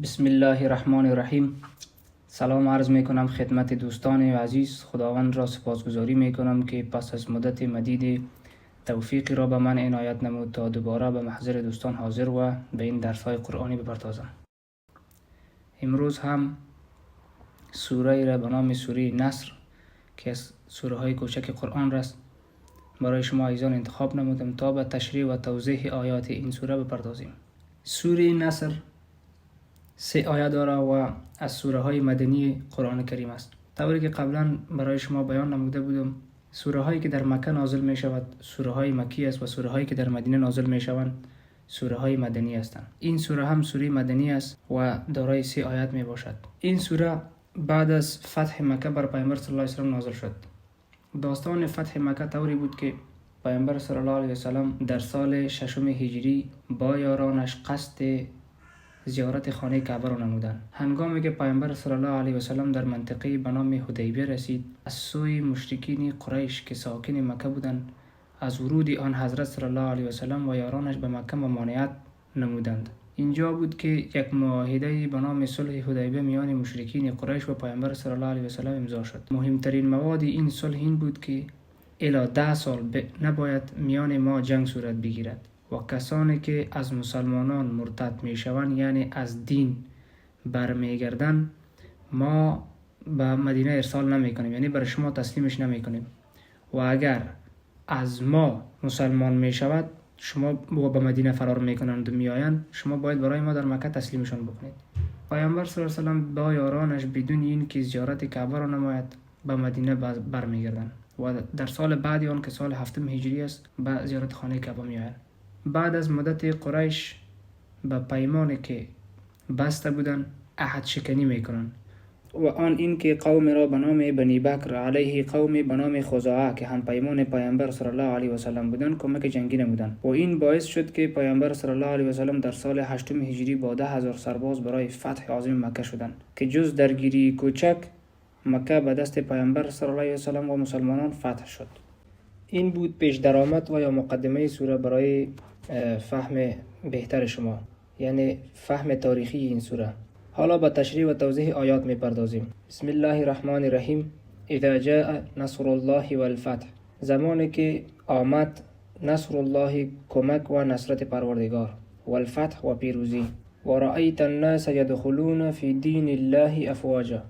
بسم الله الرحمن الرحیم. سلام عرض می کنم خدمت دوستان عزیز. خداوند را سپاسگزاری می کنم که پس از مدت مدید توفیقی را به من عنایت نمود تا دوباره به محضر دوستان حاضر و به این درس های قرآنی بپردازم. امروز هم سوره را به نام سوره نصر که از سوره های کوچک قرآن است برای شما عزیزان انتخاب نمودم تا به تشریح و توضیح آیات این سوره بپردازیم. سوره نصر 3 آیه داره و از سوره های مدنی قرآن کریم است. طوری که قبلا برای شما بیان نموده بودم، سوره هایی که در مکه نازل می شود سوره های مکی است و سوره هایی که در مدینه نازل می شوند سوره های مدنی هستند. این سوره هم سوره مدنی است و دارای 3 آیات می باشد. این سوره بعد از فتح مکه بر پیامبر صلی الله علیه و سلم نازل شد. داستان فتح مکه طوری بود که پیامبر صلی الله علیه و سلم در سال 6 هجری با یارانش قصد زیارت خانه کعبه را نمودند. هنگامی که پیامبر صلی الله علیه و سلم در منطقه به نام حدیبیه رسید، از سوی مشرکین قریش که ساکن مکه بودند از ورود آن حضرت صلی الله علیه و سلم و یارانش به مکه ممانعت نمودند. اینجا بود که یک معاهده به نام صلح حدیبیه میان مشرکین قریش و پیامبر صلی الله علیه و سلم امضا شد. مهمترین مواد این صلح این بود که الی 10 سال نباید میان ما جنگ صورت بگیرد و کسانی که از مسلمانان مرتد می شوند یعنی از دین برمیگردن ما به مدینه ارسال نمی کنیم، یعنی برای شما تسلیمش نمی کنیم و اگر از ما مسلمان می شود شما به مدینه فرار می کنند و می آیند شما باید برای ما در مکه تسلیمشان بکنید. پیامبر صلی الله علیه و سلم با یارانش بدون این که زیارت کعبه را نماید به مدینه برمیگردند و در سال بعدی آن که سال 7 هجری است به زیارت خانه کعبه می آیند. بعد از مدت قریش به پیمانی که بسته بودند عهد شکنی میکنند و آن این که قوم را به نام بنی بکر علیه قوم به نام خزاعه که هم پیمان پیامبر صلی الله علیه و سلم بودند کمک جنگی نمودند و این باعث شد که پیامبر صلی الله علیه و سلم در سال 8 هجری با 10,000 سرباز برای فتح عظیم مکه شدند که جز درگیری کوچک مکه به دست پیامبر صلی الله علیه و سلم و مسلمانان فتح شد. این بود پیش درآمد و یا مقدمه سوره برای فهم بهتر شما، یعنی فهم تاریخی این سوره. حالا با تشریح و توضیح آیات می پردازیم. بسم الله الرحمن الرحیم. اذا جاء نصر الله والفتح، زمانی که آمد نصر الله کمک و نصرت پروردگار، والفتح و پیروزی، و رأیت الناس يدخلون فی دین الله افواجا،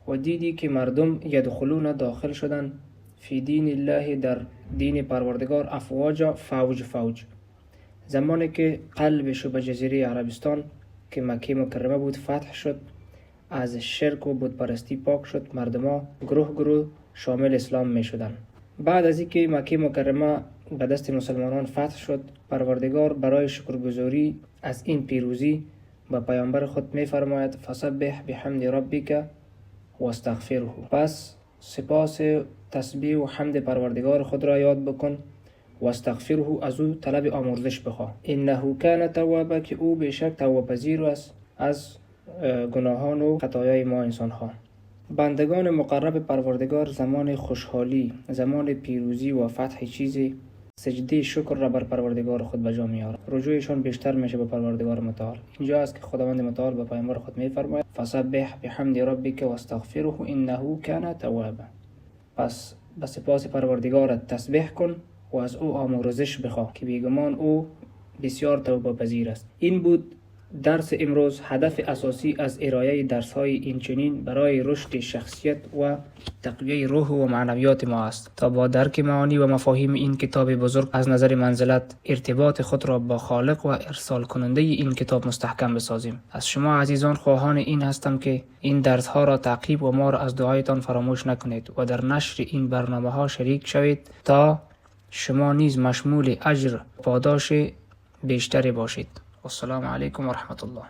و دیدی که مردم یدخلون داخل شدن فی دین الله در دین پروردگار افواجا فوج فوج. زمانی که قلبش به جزیره عربستان که مکه مکرمه بود فتح شد، از شرک و بتپرستی پاک شد، مردما گروه گروه شامل اسلام می شدن. بعد از اینکه مکه مکرمه به دست مسلمانان فتح شد، پروردگار برای شکرگزاری از این پیروزی به پیامبر خود می فرماید فسبح بحمد ربک واستغفره، پس سپاس تسبیح و حمد پروردگار خود را یاد بکن و استغفره، از او طلب آمرزش بخواه. انه کان توابا، که او بیشک توبه پذیر است از گناهان و خطایای ما انسان ها. بندگان مقرب پروردگار زمان خوشحالی، زمان پیروزی و فتح چیزی سجده شکر را بر پروردگار خود به جا می‌آورند، رجوعشان بیشتر میشه به پروردگار متعال. اینجا است که خداوند متعال به پیامبر خود می‌فرماید فسبح بحمد ربک واستغفره انه کان توابا، پس به سپاس پروردگارت تسبیح کن و از او آمرزش بخواه که بیگمان او بسیار توبه پذیر است. این بود درس امروز. هدف اساسی از ارائه درس های این چنین برای رشد شخصیت و تقویه روح و معنویات ما است تا با درک معانی و مفاهیم این کتاب بزرگ از نظر منزلت ارتباط خود را با خالق و ارسال کننده این کتاب مستحکم بسازیم. از شما عزیزان خواهان این هستم که این درس ها را تعقیب و ما را از دعایتان فراموش نکنید و در نشر این برنامه ها شریک شوید تا شما نیز مشمول اجر پاداش بیشتری باشید. السلام علیکم و رحمت الله.